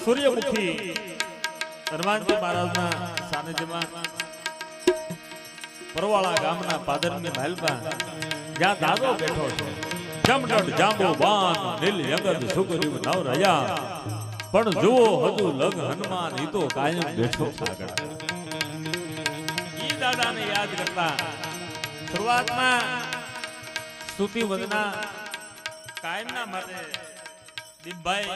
સૂર્યમુખી હનુમાનજી મહારાજના સાનિધ્યમાં પરવાળા ગામના પાદરની મહેલમાં જ્યાં દાદો બેઠો છે, જમડટ જાંબો બાન નીલ યગદ સુગરીવ નવ રહ્યા, પણ જુઓ હજુ લગ હનુમાન ઈ તો કાયમ બેઠો આગળ. ઈ દાદાને યાદ કરતા શરૂઆતમાં સ્તુતિ વંદના કાયમના માટે દીપભાઈ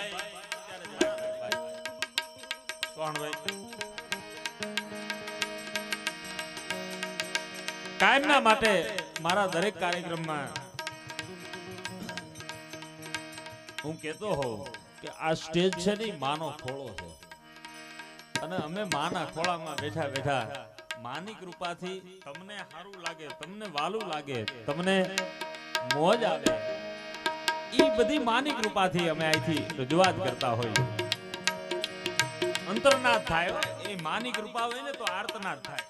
કાયમના માટે મારા દરેક કાર્યક્રમમાં હું કહેતો હોઉં કે આ સ્ટેજ છે ને માનો ખોળો છે, અને અમે માના ખોળામાં બેઠા બેઠા માની કૃપાથી તમને સારું લાગે, તમને વાલું લાગે, તમને મોજ આવે, ઈ બધી માની કૃપાથી અમે અહીંથી રજૂઆત કરતા હોઈએ. અંતરનાદ થાય, એ માની કૃપા હોય ને તો આર્તનાદ થાય.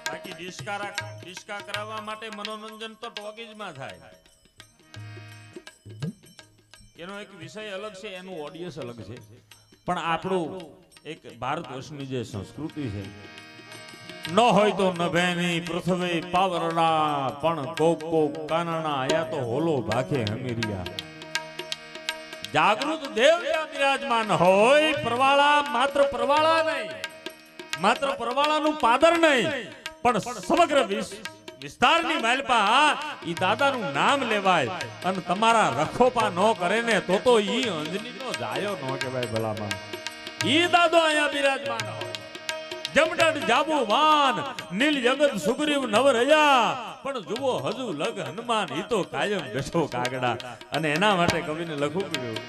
બાકી ડિસ્કા કરાવવા માટે મનોરંજન તો ટોકીજમાં થાય. એનો એક વિષય અલગ છે, એનું ઓડિયન્સ અલગ છે, પણ આપણું એક ભારત વર્ષની જે સંસ્કૃતિ છે, ન હોય તો નભેની પૃથ્વી પાવરડા, પણ કોક કોક કાનણા આયા તો હોલો ભાખે હમીરિયા. જાગૃત દેવ જ્યાં બિરાજમાન હોય, પરવાળા માત્ર પરવાળા નહીં, માત્ર પરવાળાનું પાદર નહીં, પણ સમગ્ર વિસ્તારની માલપા ઈ દાદાનું નામ લેવાય અને તમારા રખોપા ન કરે ને તો ઈ અંજનીનો જાયો ન કહેવાય ભલામાં. ઈ દાદો અહીંયા બિરાજમાન હોય, જમડટ જાબુવાન નીલ જગત સુગ્રીવ નવ રહ્યા, પણ જુઓ હજુ લગ હનુમાન ઈ તો કાયમ બેઠો કાગડા. અને એના માટે કવિને લખવું પડ્યું.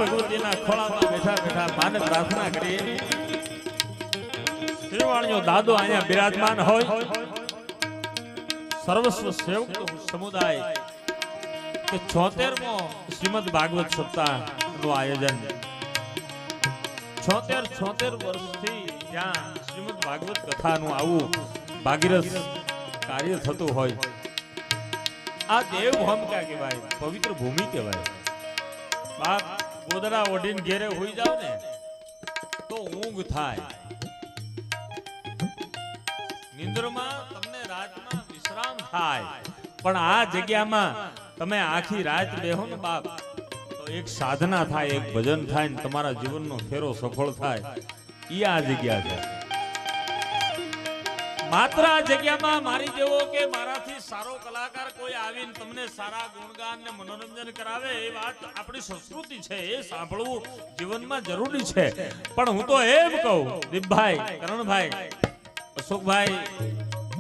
ભગવતીના ખોળામાં બેઠા બેઠા માને પ્રાર્થના કરીએ. શ્રીવાણીઓ દાદો અહીંયા બિરાજમાન હોય, સર્વસ્વ સેવક સમુદાય કે 76મો શ્રીમદ ભાગવત સપ્તાહનું આયોજન 76 વર્ષથી જ્યાં શ્રીમદ ભાગવત કથાનું આવું ભાગીરથ કાર્ય થતું હોય, આ દેવભૂમિ કહેવાય, પવિત્ર ભૂમિ કહેવાય. બાપ ગોદડા ઓઢીને ઘેરે હોઈ જાવ ને તો ઊંઘ થાય, નિંદ્રમાં તમને રાતમાં વિશ્રામ થાય, પણ આ જગ્યામાં તમે આખી રાત બેહો ને બાપ તો એક સાધના થાય, એક ભજન થાય ને તમારા જીવનનો ફેરો સફળ થાય. ઈ આ જગ્યા છે. માત્ર આ જગ્યામાં મારી જેવો કે મારાથી સારો કલાકાર કોઈ આવીને તમને સારા ગુણગાન ને મનોરંજન કરાવે એ વાત આપણી સંસ્કૃતિ છે, એ સાંભળવું જીવનમાં જરૂરી છે. પણ હું તો એમ કહું, દીપભાઈ, કરણભાઈ, અશોકભાઈ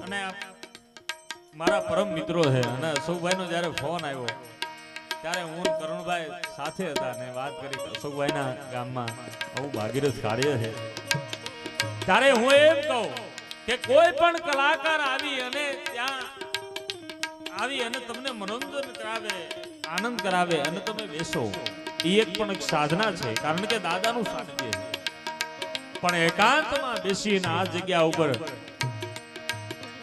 અને મારા પરમ મિત્રો છે, અને અશોકભાઈનો જ્યારે ફોન આવ્યો ત્યારે હું કરણભાઈ સાથે હતા ને વાત કરી અશોકભાઈના ગામમાં આવું ભાગીરથ કાર્ય છે. ત્યારે હું એમ કહું કે કોઈ પણ કલાકાર આવી અને ત્યાં આવી અને તમને મનોરંજન કરાવે, આનંદ કરાવે અને તમે બેસો, એ એક પણ એક સાધના છે. કારણ કે દાદાનું સાનિધ્ય છે. પણ એકાંતમાં બેસીને આ જગ્યા ઉપર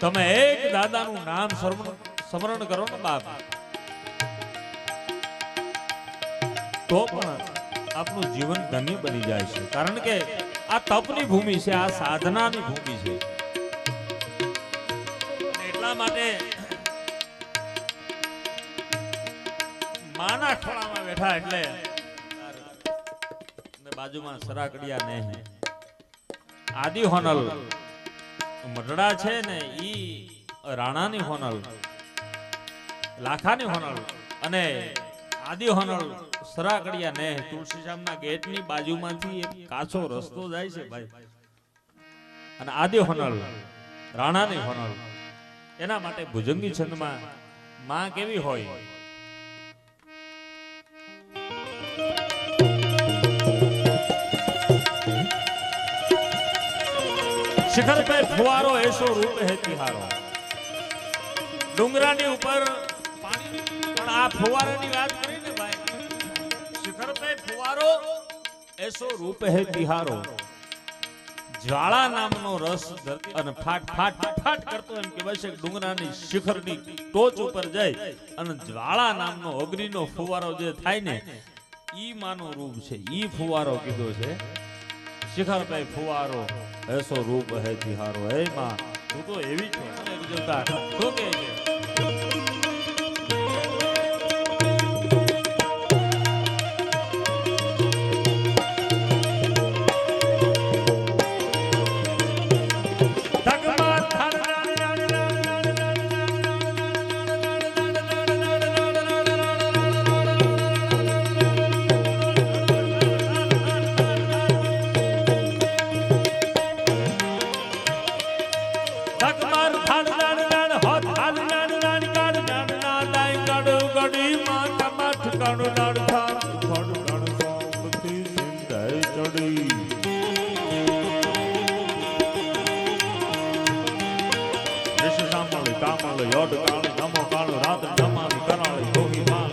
તમે એક દાદાનું નામ સ્મરણ કરો ને બાપ, તો પણ આપનું જીવન ધન્ય બની જાય છે. કારણ કે આ તપની ભૂમિ છે, આ સાધનાની ભૂમિ છે. એટલા માટે માના ખોળામાં બેઠા એટલે બાજુમાં સરાકડિયા ને આદિ હોનલ મઢડા છે ને, ઈ રાણાની હોનલ, લાખાની હોનલ અને આદિ હોનલ સરાકડિયા ને તુલસીશ્યામના ગેટની બાજુમાંથી એક કાચો રસ્તો જાય છે ભાઈ, અને આદિ હોનલ રાણાની હોનલ, એના માટે ભુજંગી છંદમાં માં કેવી હોય, શિખર पे फुवारो ऐसो रूप है तिहारो. डुंगरानी ऊपर पानी, પણ આ ફુવારાની વાત કરી ને ભાઈ, શિખર पे फुवारो ऐसो रूप है तिहारो. જ્વાળા નામનો રસ અને ફાટ ફાટ ફાટ કરતો એમ કે બસ ડુંગરાની શિખરની ટોચ ઉપર જાય અને જ્વાળા નામનો અગ્નિનો ફુવારો જે થાય ને, ઈ માનું રૂપ છે. ઈ ફુવારો કીધો છે, શિખર पे फुवारो ऐसो रूप है तिहारो. હે માં, તું તો એવી છે અને જોતા શું કહે છે, યોડ કાળ નમો કાળ રાત નમામી કરાળી ભોગી માલ.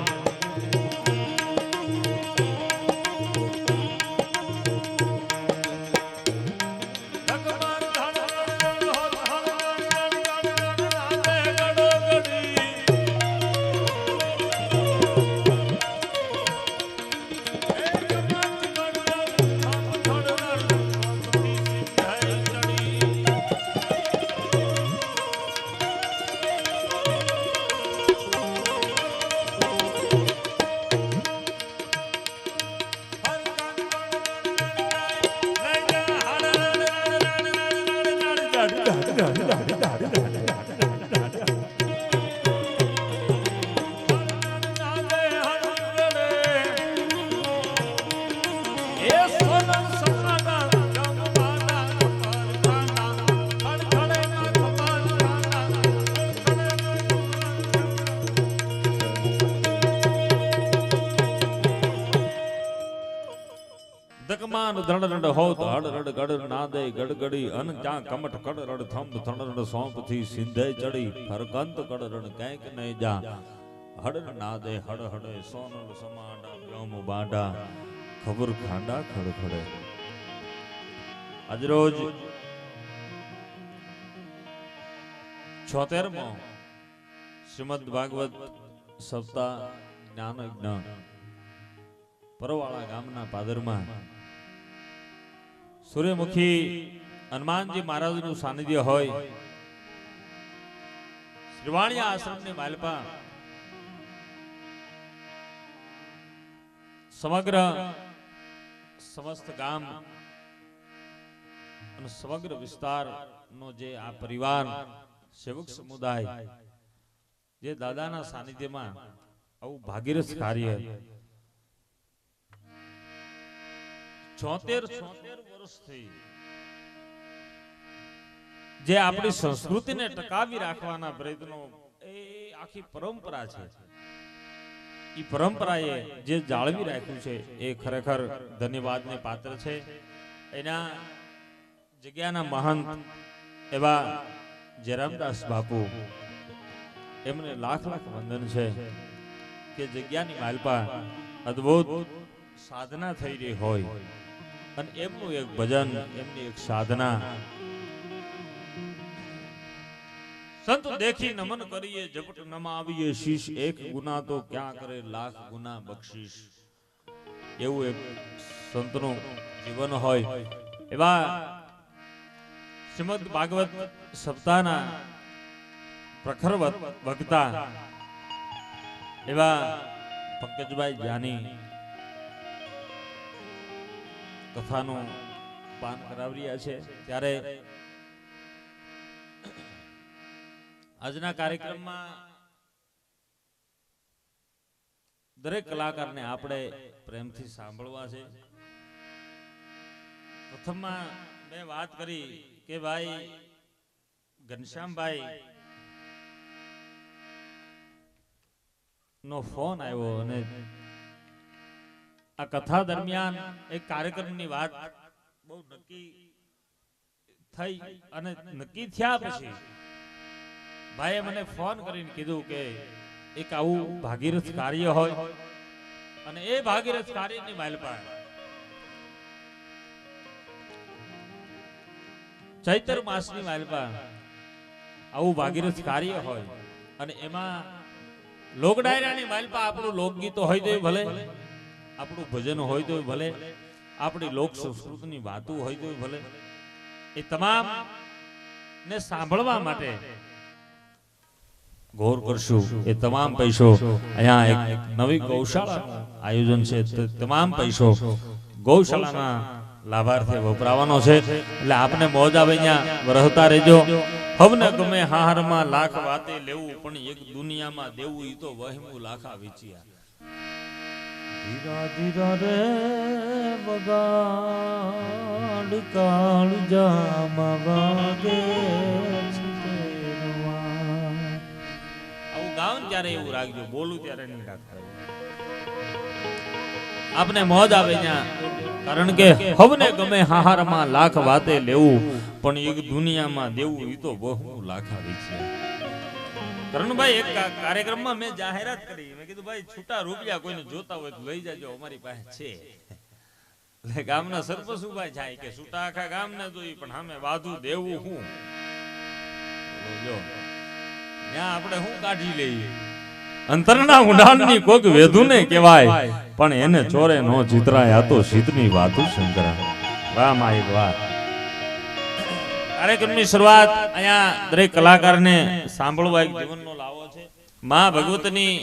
ધકમાન ધણરડ હોત હડરડ ગડ નાદે ગડગડી અન ત્યાં કમટ કડરડ થંભ થણરડ સોંપ થી સિંધે ચડી ફરકંત કડરડ કંઈક ને જા હડર નાદે હડ હડે સોનલ સમાડા બ્યોમ બાડા ખબર ખાંડા ખડખડે. આજ રોજ 76મો શ્રીમદ ભાગવત સપ્તાહ જ્ઞાન યજ્ઞ પરવાળા ગામના પાદરમાં સૂર્યમુખી હનુમાનજી મહારાજનું સાનિધ્ય હોય, શ્રીવાણિયા આશ્રમની માલપા સમગ્ર સમસ્ત ગામ અને સમગ્ર વિસ્તારનો જે આ પરિવાર સેવક સમુદાય જે દાદાના સાનિધ્યમાં આવું ભાગીરથ કાર્ય 74 વર્ષથી જે આપણી સંસ્કૃતિને ટકાવી રાખવાના પ્રયત્નો એ આખી પરંપરા છે. એ પરંપરાએ જે જાળવી રાખ્યું છે એ ખરેખર ધન્યવાદને પાત્ર છે. એના જગ્યાના મહંત એવા જયરામદાસ બાપુ, એમને લાખ લાખ વંદન છે કે જગ્યાની માલપા અદ્ભુત સાધના થઈ રહી હોય અને એમનું એક ભજન, એમની એક સાધના, સંત દેખી નમન કરીએ ઝપટ નમાવીએ શીશ, એક ગુના તો ક્યાં કરે લાખ ગુના બક્ષીશ. એવું એક સંતનું જીવન હોય. એવા શ્રીમદ ભાગવત સપ્તાહના પ્રખર વક્તા એવા પંકજભાઈ જાની કથાનું પાન કરાવી રહ્યા છે. ત્યારે આજના કાર્યક્રમમાં દરેક કલાકારને આપણે પ્રેમથી સાંભળવા છે. પ્રથમમાં મેં વાત કરી કે ભાઈ ઘનશ્યામભાઈ નો ફોન આવ્યો અને આ કથા દરમિયાન એક કાર્યક્રમની વાત બહુ નક્કી થઈ અને નક્કી થયા પછી ભાઈએ મને ફોન કરીને કીધું કે એક આવું ભાગીરથ કાર્ય હોય અને એ ભાગીરથ કાર્યની માલપા ચૈત્ર માસની માલપા આવું ભાગીરથ કાર્ય હોય અને એમાં લોક ડાયરાની માલપા આપણું લોકગીતો હોય તો ભલે, આપણું ભજન હોય તો ભલે, આપણી લોક સંસ્કૃતિની વાતો હોય તો ભલે, એ તમામ ને સાંભળવા માટે ગૌર કરશું. એ તમામ પૈસો અહીંયા એક નવી ગૌશાળાનું આયોજન છે, તમામ પૈસો ગૌશાળાના લાભાર્થે વપરાવાનો છે. એટલે આપને મોજ આવે અહીંયા વરહતા રહેજો. હવને ગમે હાહારમાં લાખ વાતે લેવું પણ એક દુનિયામાં દેવું, ઈ તો વહેમું લાખા વિચિયા. ધીરા ધીરા રે બગાડ કાળ જામા વાગે ગાઉન ત્યારે એવું રાખજો, બોલું ત્યારે નહીં રાખતા. આપને મોજ આવે ત્યાં, કારણ કે હવને ગમે હાહારમાં લાખ વાતે લેવું પણ એક દુનિયામાં દેવું, ઈ તો બહુ લાખાવી છે. કરણભાઈ એક કાર્યક્રમમાં મેં જાહેરાત કરી, મેં કીધું ભાઈ છૂટા રૂપિયા કોઈને જોતા હોય તો લઈ જાજો, અમારી પાસે છે. એટલે ગામના સરપંચ ઉભા થાય કે છૂટા આખા ગામને જોઈ પણ સામે વાધું દેવું હું જો ત્યાં આપણે શું કાઢી લઈએ. અંતરના ઊંડાણની કોક વેધુને કહેવાય પણ એને ચોરે નો ચિતરાય, આ તો શીતની વાતું શંકરા. વાહ માઈ વાહ. કાર્યક્રમની શરૂઆત અહીંયા દરેક કલાકારને સાંભળવા એક જીવનનો લાવો છે. માં ભગવતની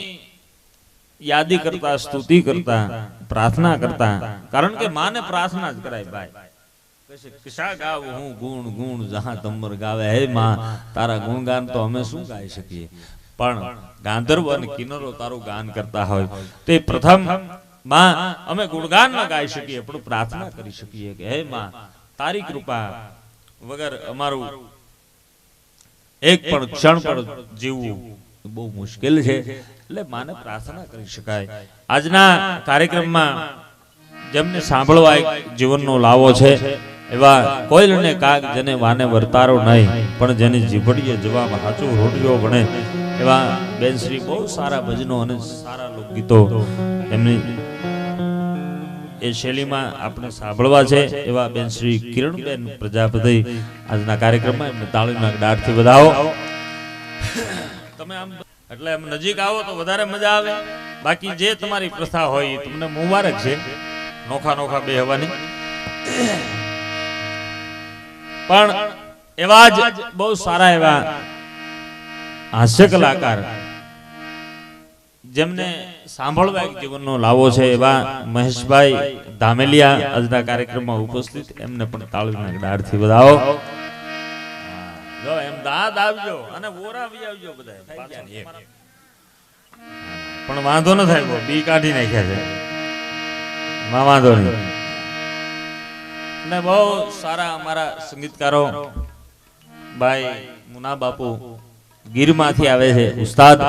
યાદી કરતા, સ્તુતિ કરતા, પ્રાર્થના કરતા, કારણ કે માને પ્રાર્થના જ કરાય. ભાઈ કિસ્સા ગાવ હું ગુણ ગુણ જહાં તમર ગાવે, હે માં તારા ગુણગાન તો અમે શું ગાઈ શકીએ, પણ ગાંધર્વ અને કિન્નરો તારું ગાન કરતા હોય તે પ્રથમ માં અમે ગુણગાન ન ગાઈ શકીએ પણ પ્રાર્થના કરી શકીએ કે હે માં તારી કૃપા વગર અમારું એક પણ ક્ષણ પણ જીવવું બહુ મુશ્કેલ છે. એટલે માને પ્રાર્થના કરી શકાય. આજના કાર્યક્રમમાં જેમને સાંભળવા એક જીવનનો લાવો છે એવા કોઈલને કાગ જેને વાને વર્તારો નહીં પણ જેની જીભડીએ જવાબ હાચું રોટિયો બને એવા બેન શ્રી બહુ સારા ભજનો અને સારા લોકગીતો એમની એ શૈલીમાં આપણે સાંભળવા છે. એવા બેન શ્રી કિરણબેન પ્રજાપતિ આજના કાર્યક્રમમાં એમને તાળીના ડાળથી વધાવો. તમે આમ એટલે આમ નજીક આવો તો વધારે મજા આવે. બાકી જે તમારી પ્રથા હોય તમને મુબારક છે, નોખા નોખા બે હવાની. પણ એવા જ બહુ સારા એવા હાસ્ય કલાકાર જેમને સાંભળવા એક જીવનનો લાવો છે એવા મહેશભાઈ ધામેલિયા આજના કાર્યક્રમમાં ઉપસ્થિત, એમને પણ તાળીના ગડારથી વધાવો. જો એમ દાદ આવજો અને ઓરા બી આવજો બધા, પણ વાંધો ન થાય, બહુ બી કાઢી નાખ્યા છે માં, વાંધો નહીં. અને બહુ સારા અમારા સંગીતકારો ભાઈ મુના બાપુ ગીરમાંથી આવે છે ઉસ્તાદ,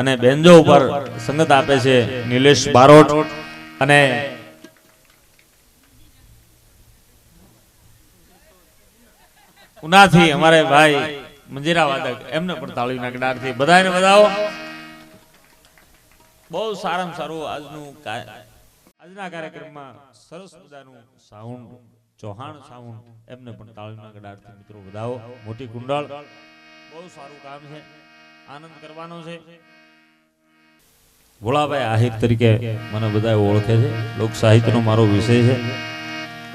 અને બેન્જો ઉપર સંગત આપે છે નિલેશ બારોટ, અને ઉનાથી અમારે ભાઈ મંજીરા વાદક, એમને પણ તાળીના ગડારથી બધાને વધાવો. બહુ સારામાં સારું આજના કાર્યક્રમમાં સરસ મજાનું સાઉન્ડ, ચૌહાણ સાઉન્ડ, એમને પણ તાળીના ગડારથી મિત્રો વધાવો. મોટી કુંડળ, બહુ સારું કામ છે, આનંદ કરવાનો છે. ભોળાભાઈ આહિર તરીકે મને બધા ઓળખે છે, લોક સાહિત્યનો મારો વિષય છે,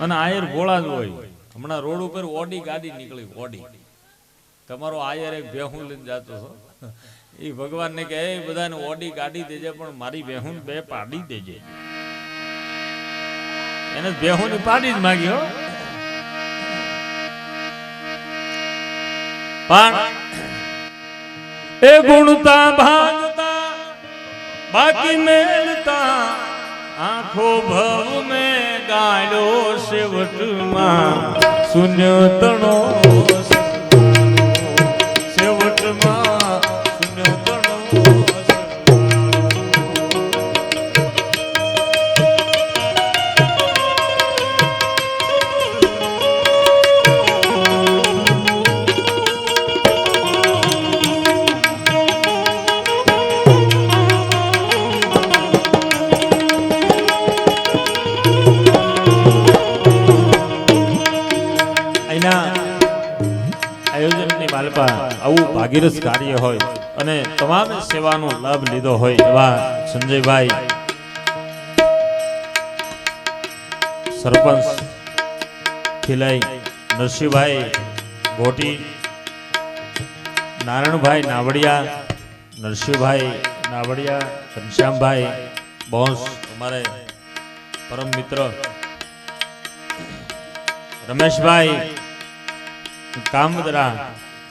અને આયર ભોળા જ હોય. હમણાં રોડ ઉપર ઓડી ગાડી નીકળી, ઓડી, તમારો આયર એક ભેહું લઈને જતો છો, એ ભગવાન ને કે એ બધાને ઓડી ગાડી દેજે, પણ મારી ભેહું બે પાડી દેજે. એને ભેહું ની પાડી જ માંગી હો. પણ એ ગુણતા ભાગતા બાકી મેલતા આંખો ભવ મેં ગાળ્યો સેવટમાં શૂન્ય તણો, સેવટમાં શૂન્ય તણો. આયોજનની માલપા આવું ભાગીરથ કાર્ય હોય અને તમામ સેવાનો લાભ લીધો હોય એવા સંજયભાઈ સરપંચ ખીલાઈ, નરસિંહભાઈ ગોટી, નારાયણભાઈ નાવડિયા, નરસિંહભાઈ નાવડિયા, ઘનશ્યામભાઈ બોસ, અમારે પરમ મિત્ર રમેશભાઈ કામદરા,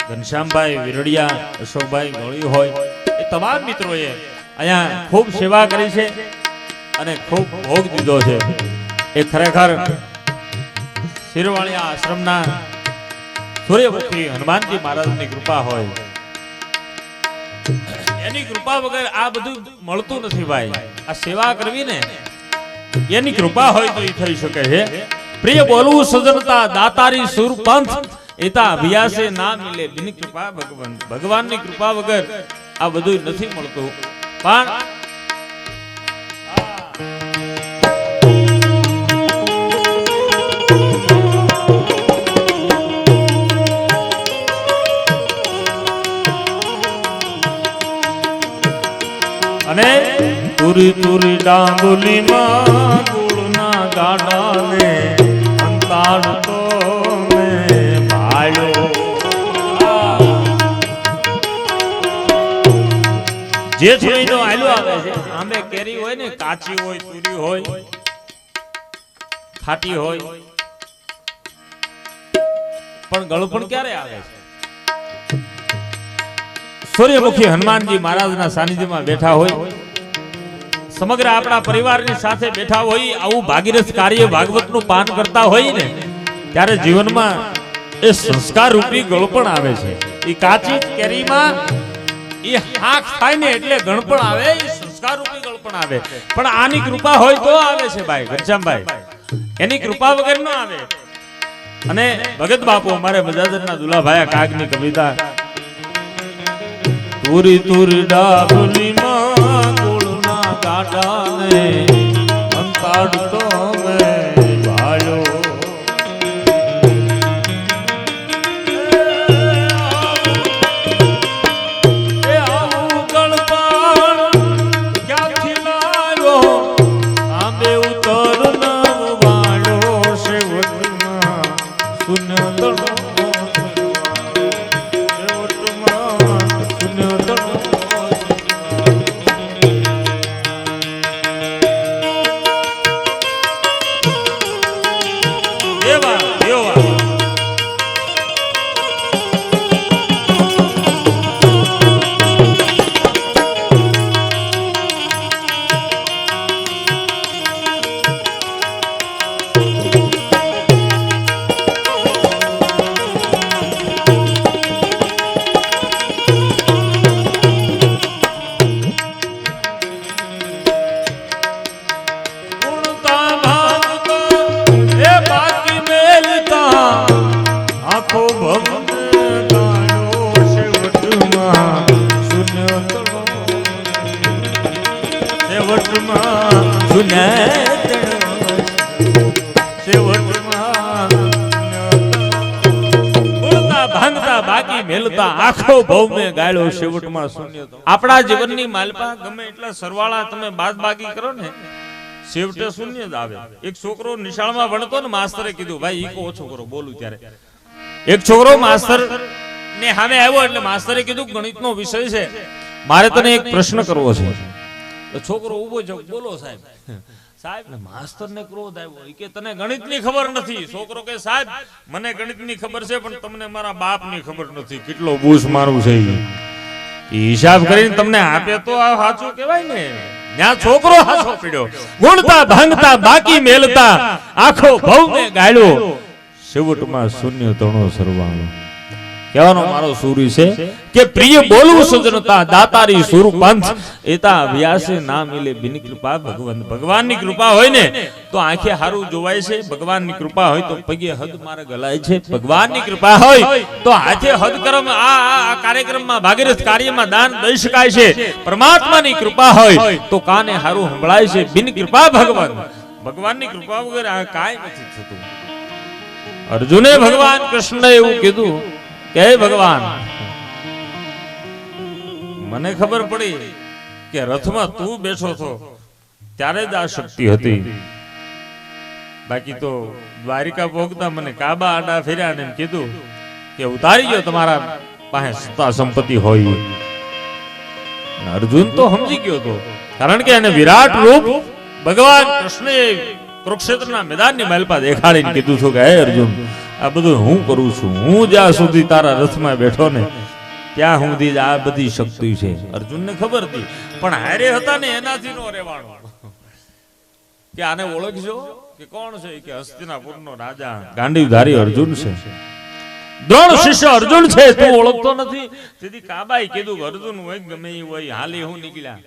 ઘનશ્યામભાઈ વિરડિયા, અશોકભાઈ ગોળી હોય, એ તમામ મિત્રોએ અહીંયા ખૂબ સેવા કરી છે અને ખૂબ ભોગ દીધો છે. એ ખરેખર શિરવાળિયા આશ્રમના સૂર્યમુખી હનુમાનજી મહારાજની કૃપા હોય, એની કૃપા વગર આ બધું મળતું નથી ભાઈ. આ સેવા કરવી ને એની કૃપા હોય તો એ થઈ શકે છે. પ્રિય બોલવું સજનતા દાતારી સુરપંથ એતા અભ્યાસે ના મિલે બિન કૃપા ભગવાન. ભગવાનની કૃપા વગર આ બધું નથી મળતું. પણ અને તુરી તુરી ડાંગુલીમાં ગુળના ગાડાને અંતાડતો જે મહિનો આયલો આવે છે, આંબે કેરી હોય ને, કાચી હોય, તુરી હોય, ખાટી હોય, પણ ગળપણ ક્યારે આવે છે? સૂર્યમુખી હનુમાનજી મહારાજના સાનિધ્યમાં બેઠા હોય, સમગ્ર આપણા પરિવારની સાથે બેઠા હોય, આવું ભાગીરથ કાર્ય ભાગવતનું પાન કરતા હોય ને, ત્યારે જીવનમાં એ સંસ્કાર રૂપી ગળપણ આવે છે. એ કાચી કેરીમાં એ હાક થાય ને એટલે ગણપણ આવે, એ સંસ્કાર રૂપી ગણપણ આવે. પણ આની કૃપા હોય તો આવે છે ભાઈ ઘનશ્યામભાઈ, એની કૃપા વગર ન આવે. અને ભગત બાપુ અમારે મજાદરના દુલાભાઈ કાગની કવિતા, તુરી તુરી ડાબલીમાં ગુળના કાંટાને અંતાડતો મેં ભાળ્યો. ભાંગતા બાકી મેલતા આખો ભવમે ગાળ્યો છેવટમાં શૂન્ય. આપણા જીવનની માલપા ગમે એટલા સરવાળા તમે બાદ બાકી કરો ને છેવટે શૂન્ય જ આવે. એક છોકરો નિશાળમાં ભણતો ને માસ્તરે કીધું ભાઈ ઈકો ઓછો કરો બોલું ત્યારે. એક છોકરો માસ્તર ને સામે આવ્યો એટલે માસ્તરે કીધું ગણિતનો વિષય છે મારે તને એક પ્રશ્ન કરવો છે. તો છોકરો ઊભો છે બોલો સાહેબ. સાહેબ ને માસ્તરને ક્રોધ આવ્યો કે તને ગણિતની ખબર નથી. છોકરો કે સાહેબ મને ગણિતની ખબર છે પણ તમને મારા બાપની ખબર નથી કેટલો બૂસ મારું છે ઈ હિસાબ કરીને તમને આપે તો આ સાચું કહેવાય ને. ત્યાં છોકરો હાચો પડ્યો. ગુણતા ભાંગતા બાકી મેલતા આખો ભવને ગાળ્યો છેવટમાં શૂન્ય તણો સરવાળો. કહેવાનો મારો સૂરી છે કે પ્રિય બોલવું સજનતા દાતારી સુર પંથ એતા અભ્યાસે ના મિલે બિન કૃપા ભગવાન. ભગવાનની કૃપા હોય ને તો આંખે હારું જોવાય છે. ભગવાનની કૃપા હોય તો પગે હદ મારે ગલાય છે. ભગવાનની કૃપા હોય તો હાથે હદ કર્મ આ કાર્યક્રમમાં ભાગીરથ કાર્યમાં દાન દઈ શકાય છે. પરમાત્માની કૃપા હોય તો કાને હારું સંભળાય છે. બિન કૃપા ભગવાન. ભગવાનની કૃપા વગર આ કાંઈ નથી થતું. અર્જુને ભગવાન કૃષ્ણને એવું કીધું કે ભગવાન મને ખબર પડી કે રથમાં તું બેઠો છો ત્યારે જ આ શક્તિ હતી. બાકી તો દ્વારિકા પહોંચતા મને કાબા આડા ફેર્યા ને કીધું કે ઉતારી ગયો તમારા પાસે સત્તા સંપત્તિ હોય. અર્જુન તો સમજી ગયો હતો કારણ કે એને વિરાટ રૂપ ભગવાન કૃષ્ણે કુરુક્ષેત્રના મેદાનની માલપા દેખાડીને કીધું છું કે હે અર્જુન આ બધું હું કરું છું. હું જ્યાં સુધી તારા રથમાં બેઠો ને ત્યાં સુધી આ બધી શક્તિ છે. અર્જુનને ખબર હતી પણ હારે હતા ને એનાથી નો રહેવાનો કે આને ઓળખજો કે કોણ છે કે હસ્તિનાપુરનો રાજા ગાંડીવધારી અર્જુન છે. દ્રોણ શિષ્ય અર્જુન છે તું ઓળખતો નથી. તેથી કાબાએ કીધું અર્જુન હોય ગમે એ હોય હાલી હું નીકળ્યા.